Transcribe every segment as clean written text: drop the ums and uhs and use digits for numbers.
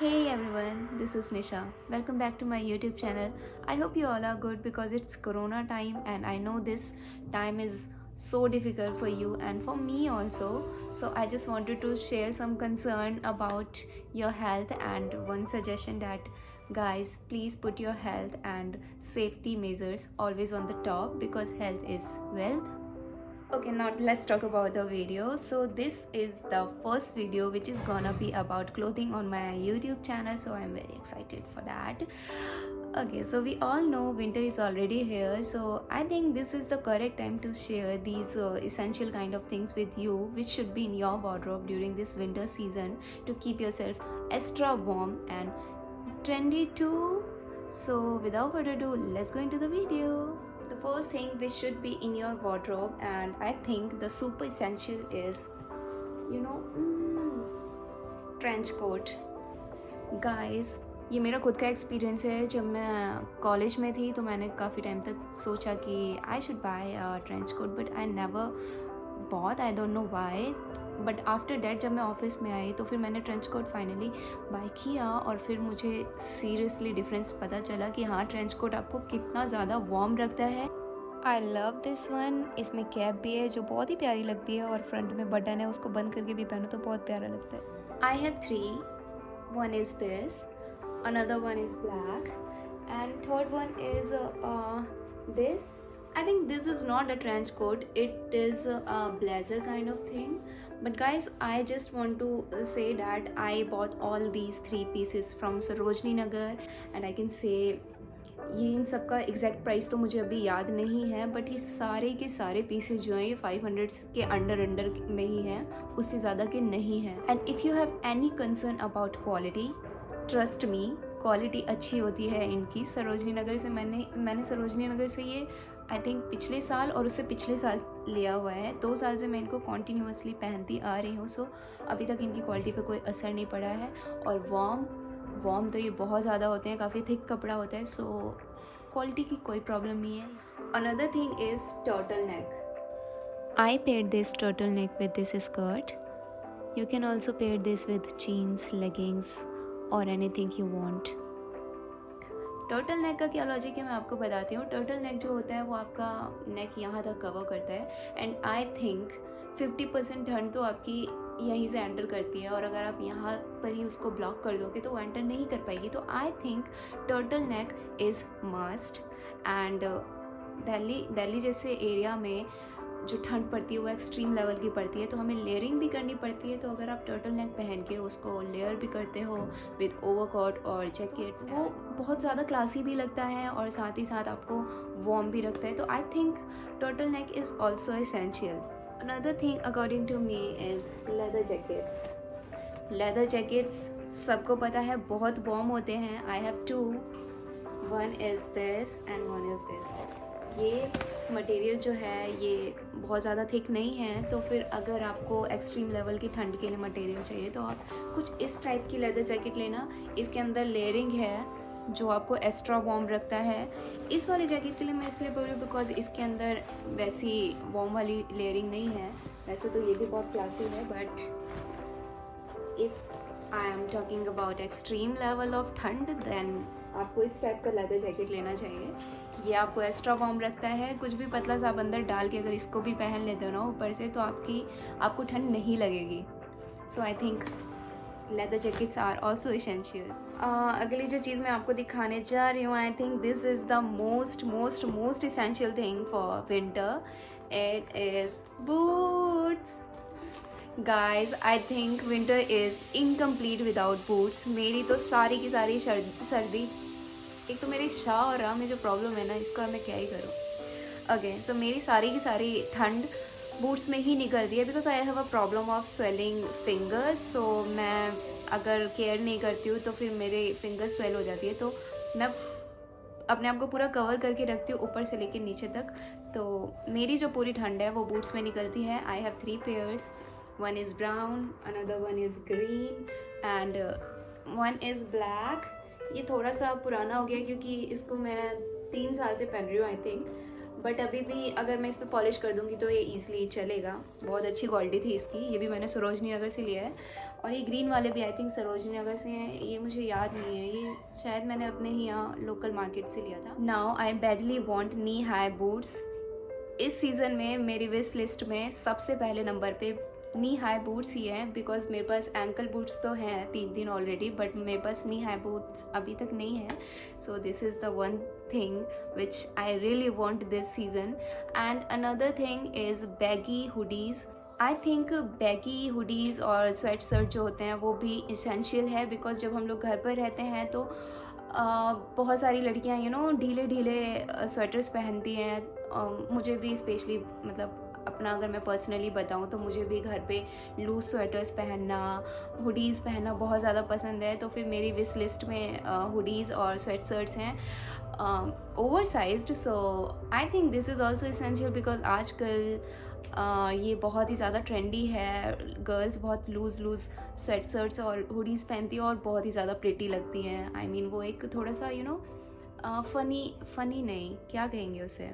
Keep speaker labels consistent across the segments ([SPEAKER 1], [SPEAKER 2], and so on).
[SPEAKER 1] Hey everyone, this is Nisha. Welcome back to my YouTube channel. I hope you all are good because it's Corona time and I know this time is so difficult for you and for me also. So I just wanted to share some concern about your health and one suggestion that guys, please put your health and safety measures always on the top because health is wealth. Okay, now let's talk about the video. So this is the first video which is gonna be about clothing on my YouTube channel, so I'm very excited for that. Okay, so we all know winter is already here, so I think this is the correct time to share these essential kind of things with you which should be in your wardrobe during this winter season to keep yourself extra warm and trendy too. So without further ado, let's go into the video. The first thing which should be in your wardrobe, and I think the super essential is, trench coat. Guys, ये मेरा खुद का experience है. जब मैं college में थी तो मैंने काफ़ी टाइम तक सोचा कि I should buy trench coat, but I never bought. I don't know why. But after that जब मैं ऑफिस में आई तो फिर मैंने ट्रेंच कोट फाइनली बाय किया और फिर मुझे सीरियसली डिफरेंस पता चला कि हाँ, ट्रेंच कोट आपको कितना ज़्यादा वार्म रखता है. I love this one. इसमें कैप भी है जो बहुत ही प्यारी लगती है और फ्रंट में बटन है, उसको बंद करके भी पहनो तो बहुत प्यारा लगता है. I have 3. One is this, another one is black, and third one is this. I think this is not a trench coat, it is a blazer kind of thing. But guys, I just want to say that I bought all these 3 pieces from Sarojini Nagar, and I can say ये इन सब का exact price तो मुझे अभी याद नहीं है, but ये सारे के सारे पीसेस जो हैं ये 500 के अंडर में ही हैं, उससे ज़्यादा के नहीं हैं. And if you have any concern about quality, trust me, quality अच्छी होती है इनकी. सरोजनी नगर से मैंने सरोजनी नगर से ये आई थिंक पिछले साल और उससे पिछले साल लिया हुआ है. 2 साल से मैं इनको कॉन्टीन्यूसली पहनती आ रही हूँ. सो अभी तक इनकी क्वालिटी पे कोई असर नहीं पड़ा है. और वार्म तो ये बहुत ज़्यादा होते हैं, काफ़ी थिक कपड़ा होता है, सो क्वालिटी की कोई प्रॉब्लम नहीं है. Another thing is turtleneck. I pair this turtleneck with this skirt. You can also pair this with jeans, leggings और anything you want. Turtleneck का क्या लॉजिक है मैं आपको बताती हूँ. टर्टल नेक जो होता है वो आपका नेक यहाँ तक कवर करता है, एंड आई थिंक 50% ठंड तो आपकी यहीं से एंटर करती है, और अगर आप यहाँ पर ही उसको ब्लॉक कर दोगे तो वो एंटर नहीं कर पाएगी. तो I think turtle neck is must. And Delhi जैसे एरिया में जो ठंड पड़ती है वो एक्सट्रीम लेवल की पड़ती है, तो हमें लेयरिंग भी करनी पड़ती है. तो अगर आप टर्टल नेक पहन के उसको लेयर भी करते हो विद ओवरकोट और जैकेट्स, वो बहुत ज़्यादा क्लासी भी लगता है और साथ ही साथ आपको वार्म भी रखता है. तो I think turtle neck is also essential. Another thing according to me is leather jackets. Leather jackets सबको पता है बहुत वार्म होते हैं. I have 2. One is this and one is this. ये मटेरियल जो है ये बहुत ज़्यादा थिक नहीं है, तो फिर अगर आपको एक्सट्रीम लेवल की ठंड के लिए मटेरियल चाहिए तो आप कुछ इस टाइप की लेदर जैकेट लेना. इसके अंदर लेयरिंग है जो आपको एक्स्ट्रा वार्म रखता है. इस वाली जैकेट के लिए मैं इसलिए बोल रही हूँ बिकॉज इसके अंदर वैसी वार्म वाली लेयरिंग नहीं है. वैसे तो ये भी बहुत क्लासी है, but if I am talking about extreme level of ठंड देन आपको इस टाइप का लेदर जैकेट लेना चाहिए. ये आपको एक्स्ट्रा वार्म रखता है. कुछ भी पतला सा आप अंदर डाल के अगर इसको भी पहन लेते हो ना ऊपर से, तो आपको ठंड नहीं लगेगी. So I think leather jackets are also essential. अगली जो चीज़ मैं आपको दिखाने जा रही हूँ, I think this is the most essential thing for winter. It is boots. Guys, I think winter is incomplete without boots. मेरी तो सारी की सारी सर्दी, एक तो मेरी शाह और राह में जो प्रॉब्लम है ना, इसका मैं क्या ही करूँ. ओके, सो मेरी सारी की सारी ठंड बूट्स में ही निकलती है because I have a problem of swelling fingers. So मैं अगर केयर नहीं करती हूँ तो फिर मेरे फिंगर्स स्वेल हो जाती है. तो मैं अपने आप को पूरा कवर करके रखती हूँ ऊपर से लेकर नीचे तक. तो मेरी जो पूरी ठंड है वो बूट्स में निकलती है. I have 3 pairs. One is brown, another one is green and one is black. ये थोड़ा सा पुराना हो गया क्योंकि इसको मैं 3 साल से पहन रही हूँ आई थिंक, बट अभी भी अगर मैं इस पर पॉलिश कर दूँगी तो ये ईज़िली चलेगा. बहुत अच्छी क्वालिटी थी इसकी. ये भी मैंने सरोजनी नगर से लिया है. और ये ग्रीन वाले भी आई थिंक सरोजनी नगर से हैं, ये मुझे याद नहीं है, ये शायद मैंने अपने ही यहाँ लोकल मार्केट से लिया था। Now I badly want knee high boots. इस सीज़न में मेरी विश लिस्ट में सबसे पहले नंबर पे नी हाई बूट्स ही हैं, बिकॉज मेरे पास एंकल बूट्स तो हैं 3 ऑलरेडी, बट मेरे पास नी हाई बूट्स अभी तक नहीं है। So this is the one thing which I really want this season. And another thing is baggy hoodies. I think baggy hoodies और स्वेट शर्ट जो होते हैं वो भी इसेंशियल है, बिकॉज जब हम लोग घर पर रहते हैं तो बहुत सारी लड़कियां ढीले ढीले स्वेटर्स पहनती हैं। मुझे भी स्पेशली मतलब अपना अगर मैं पर्सनली बताऊं तो मुझे भी घर पे लूज स्वेटर्स पहनना, हुडीज़ पहनना बहुत ज़्यादा पसंद है। तो फिर मेरी विश लिस्ट में हुडीज़ और स्वेट शर्ट्स हैं over sized. So I think this is also essential, because आजकल ये बहुत ही ज़्यादा ट्रेंडी है। गर्ल्स बहुत लूज़ स्वेट शर्ट्स और हुडीज़ पहनती हैं और बहुत ही ज़्यादा प्रिटी लगती हैं। आई मीन वो एक थोड़ा सा फ़नी नहीं, क्या कहेंगे उसे,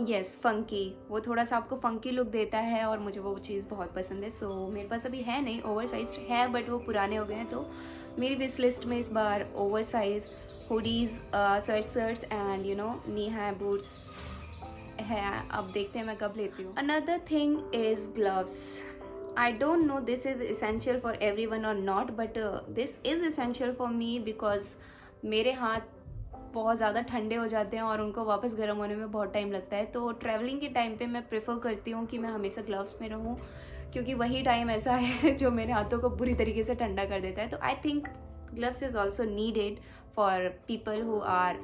[SPEAKER 1] यस फंकी, वो थोड़ा सा आपको फंकी लुक देता है और मुझे वो चीज़ बहुत पसंद है। सो मेरे पास अभी है नहीं, ओवर साइज है बट वो पुराने हो गए हैं। तो मेरी विश लिस्ट में इस बार oversize hoodies, sweatshirts and knee high boots है। अब देखते हैं मैं कब लेती हूँ। Another thing is gloves. I don't know this is essential for everyone और not, but this is essential for me, because मेरे हाथ बहुत ज़्यादा ठंडे हो जाते हैं और उनको वापस गर्म होने में बहुत टाइम लगता है। तो ट्रैवलिंग के टाइम पे मैं प्रेफर करती हूँ कि मैं हमेशा ग्लव्स में रहूँ, क्योंकि वही टाइम ऐसा है जो मेरे हाथों को बुरी तरीके से ठंडा कर देता है। तो I think gloves is also needed for people who are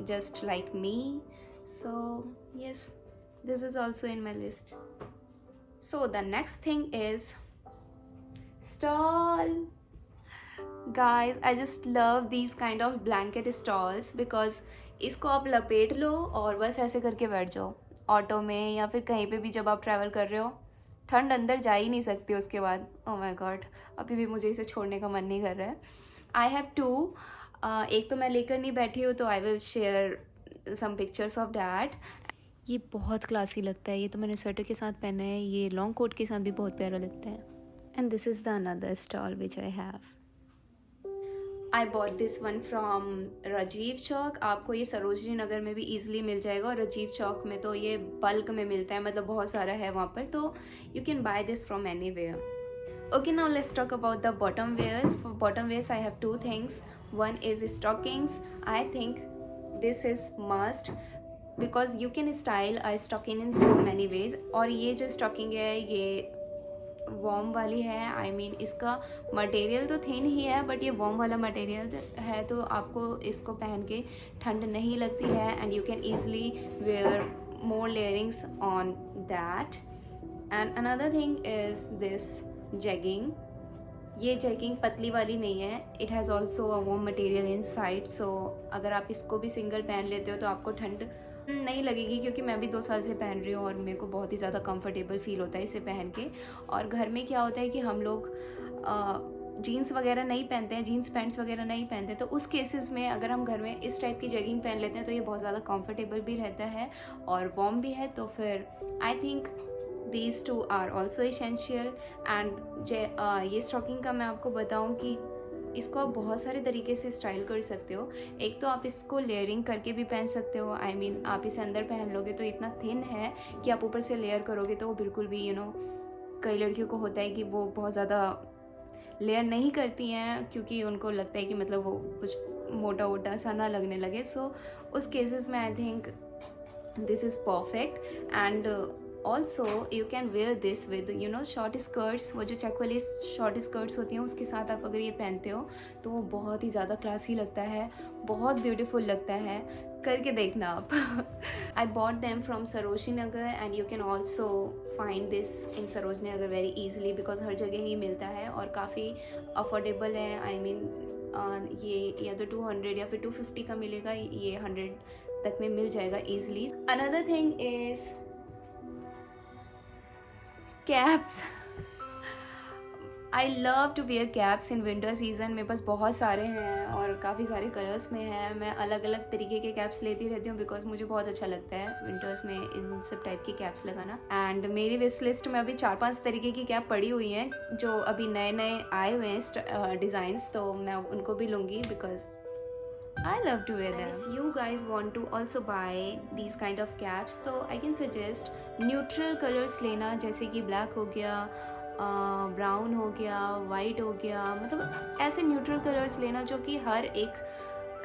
[SPEAKER 1] just like me. So yes, this is also in my list. So the next thing is stall. Guys, I just love these kind of blanket stalls because इसको आप लपेट लो और बस ऐसे करके बैठ जाओ auto में या फिर कहीं पे भी जब आप ट्रैवल कर रहे हो। ठंड अंदर जा ही नहीं सकती उसके बाद। ओह माय गॉड, अभी भी मुझे इसे छोड़ने का मन नहीं कर रहा है। आई हैव टू, एक तो मैं लेकर नहीं बैठी हूँ, तो I will share some pictures of that. ये बहुत क्लासी लगता है, ये तो मैंने स्वेटर के साथ पहना है, ये लॉन्ग कोट के साथ भी बहुत प्यारा लगता है। And this is the another stole which I have. I bought this one from Rajiv Chowk. आपको ये सरोजनी नगर में भी ईजिली मिल जाएगा और राजीव चौक में तो ये बल्क में मिलता है, मतलब बहुत सारा है वहाँ पर, तो you can buy this from anywhere. Okay, now let's talk about the bottom wears. For bottom wears, I have two things. One is stockings. I think this is must because you can style a stocking in so many ways. और ये जो stocking है ये warm वाली है। I mean इसका material तो thin ही है बट ये वॉर्म वाला मटेरियल है, तो आपको इसको पहन के ठंड नहीं लगती है and you can easily wear more layerings on that. And another thing is this jegging. ये जैगिंग पतली वाली नहीं है, it has also a warm material inside. So अगर आप इसको भी सिंगल पहन लेते हो तो आपको ठंड नहीं लगेगी, क्योंकि मैं भी 2 साल से पहन रही हूँ और मेरे को बहुत ही ज़्यादा कंफर्टेबल फील होता है इसे पहन के। और घर में क्या होता है कि हम लोग जीन्स वगैरह नहीं पहनते हैं, जीन्स पैंट्स वगैरह नहीं पहनते, तो उस केसेस में अगर हम घर में इस टाइप की जैगिंग पहन लेते हैं तो ये बहुत ज़्यादा कंफर्टेबल भी रहता है और वॉर्म भी है। तो फिर I think these two are also essential. and ये स्टॉकिंग का मैं आपको बताऊं कि इसको आप बहुत सारे तरीके से स्टाइल कर सकते हो। एक तो आप इसको लेयरिंग करके भी पहन सकते हो। आई मीन आप इसे अंदर पहन लोगे तो इतना थिन है कि आप ऊपर से लेयर करोगे तो वो बिल्कुल भी कई लड़कियों को होता है कि वो बहुत ज़्यादा लेयर नहीं करती हैं क्योंकि उनको लगता है कि मतलब वो कुछ मोटा वोटा सा ना लगने लगे। सो उस केसेस में आई think this is perfect. And also you can wear this with short skirts. वो जो चेक वाली शॉर्ट स्कर्ट्स होती हैं उसके साथ आप अगर ये पहनते हो तो वो बहुत ही ज़्यादा क्लासी लगता है, बहुत ब्यूटीफुल लगता है। करके देखना आप। I bought them from Sarojini Nagar and you can also find this in Sarojini Nagar very easily because हर जगह ही मिलता है और काफ़ी अफोर्डेबल है। आई मीन ये या तो 200 या फिर 250 का मिलेगा, ये 100 तक में मिल जाएगा easily. Another thing is caps. I love to wear caps in winter season. मेरे पास बहुत सारे हैं और काफ़ी सारे कलर्स में हैं। मैं अलग अलग तरीके के कैप्स लेती रहती हूँ बिकॉज मुझे बहुत अच्छा लगता है विंटर्स में इन सब टाइप की कैप्स लगाना। एंड मेरी विश लिस्ट में अभी 4-5 तरीके की कैप पड़ी हुई हैं जो अभी नए नए आए हुए हैं डिज़ाइंस, तो मैं उनको भी लूँगी because I love to wear them. And if you guys want to also buy these kind of caps, तो I can suggest neutral colors लेना, जैसे कि black हो गया, ब्राउन हो गया, वाइट हो गया, मतलब ऐसे न्यूट्रल कलर्स लेना जो कि हर एक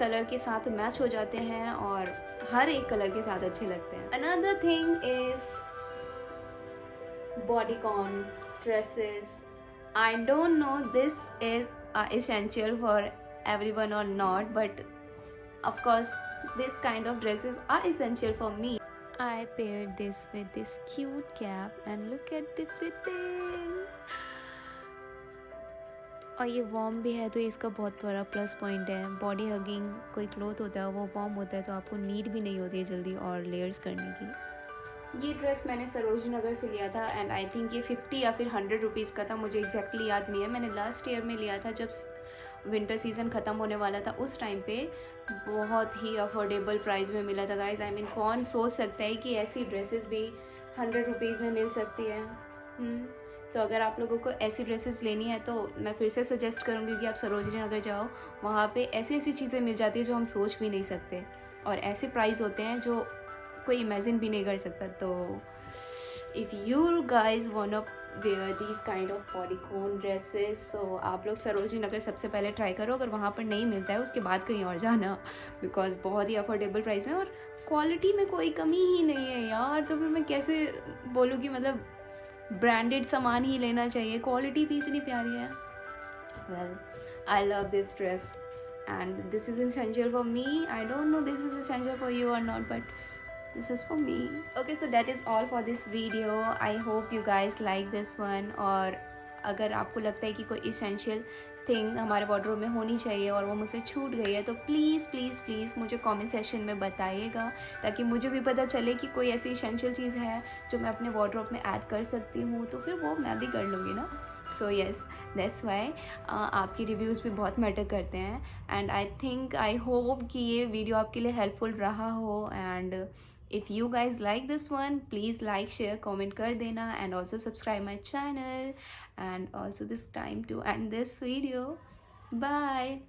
[SPEAKER 1] कलर के साथ मैच हो जाते हैं और हर एक कलर के साथ अच्छे लगते हैं. Another thing is bodycon dresses. I don't know this is essential for everyone or not, but of course this kind of dresses are essential for me. I paired this with this cute cap and look at the fitting. और ये warm भी है तो इसका बहुत बड़ा plus point है. Body hugging कोई क्लोथ होता है वो वार्म होता है तो आपको नीड भी नहीं होती है जल्दी और लेयर्स करने की. ये ड्रेस मैंने सरोजनी नगर से लिया था एंड आई थिंक ये 50 या फिर 100 रुपीज़ का था, मुझे एग्जैक्टली याद नहीं है. मैंने लास्ट ईयर में लिया था जब विंटर सीज़न ख़त्म होने वाला था. उस टाइम पे बहुत ही अफोर्डेबल प्राइस में मिला था गाइज. आई मीन कौन सोच सकता है कि ऐसी ड्रेसेस भी 100 रुपीज़ में मिल सकती है. तो अगर आप लोगों को ऐसी ड्रेसेस लेनी है तो मैं फिर से सजेस्ट करूँगी कि आप सरोजनी नगर जाओ. वहाँ पे ऐसी ऐसी चीज़ें मिल जाती है जो हम सोच भी नहीं सकते और ऐसे प्राइस होते हैं जो कोई इमेजिन भी नहीं कर सकता. तो if you guys want wear these kind of bodycon dresses, तो आप लोग सरोजनी नगर सबसे पहले ट्राई करो. अगर वहाँ पर नहीं मिलता है उसके बाद कहीं और जाना, बिकॉज बहुत ही अफोर्डेबल प्राइस में और क्वालिटी में कोई कमी ही नहीं है यार. तो फिर मैं कैसे बोलूँ कि मतलब ब्रांडेड सामान ही लेना चाहिए, क्वालिटी भी इतनी प्यारी है. Well, I love this dress and this is essential for me. I don't know this is essential for you or not, but this is for me. Okay, so that is all for this video. I hope you guys like this one. और अगर आपको लगता है कि कोई essential thing हमारे wardrobe में होनी चाहिए और वो मुझसे छूट गई है तो प्लीज़ प्लीज़ प्लीज़ मुझे कमेंट सेक्शन में बताइएगा ताकि मुझे भी पता चले कि कोई ऐसी एसेंशियल चीज़ है जो मैं अपने वार्डरोब में ऐड कर सकती हूँ, तो फिर वो मैं भी कर लूँगी ना. सो येस, दैट्स वाई आपकी रिव्यूज़ भी बहुत मैटर करते हैं. एंड आई होप कि ये वीडियो आपके लिए हेल्पफुल रहा हो. And if you guys like this one, please like share comment कर देना and also subscribe my channel. And also this time to end this video. Bye.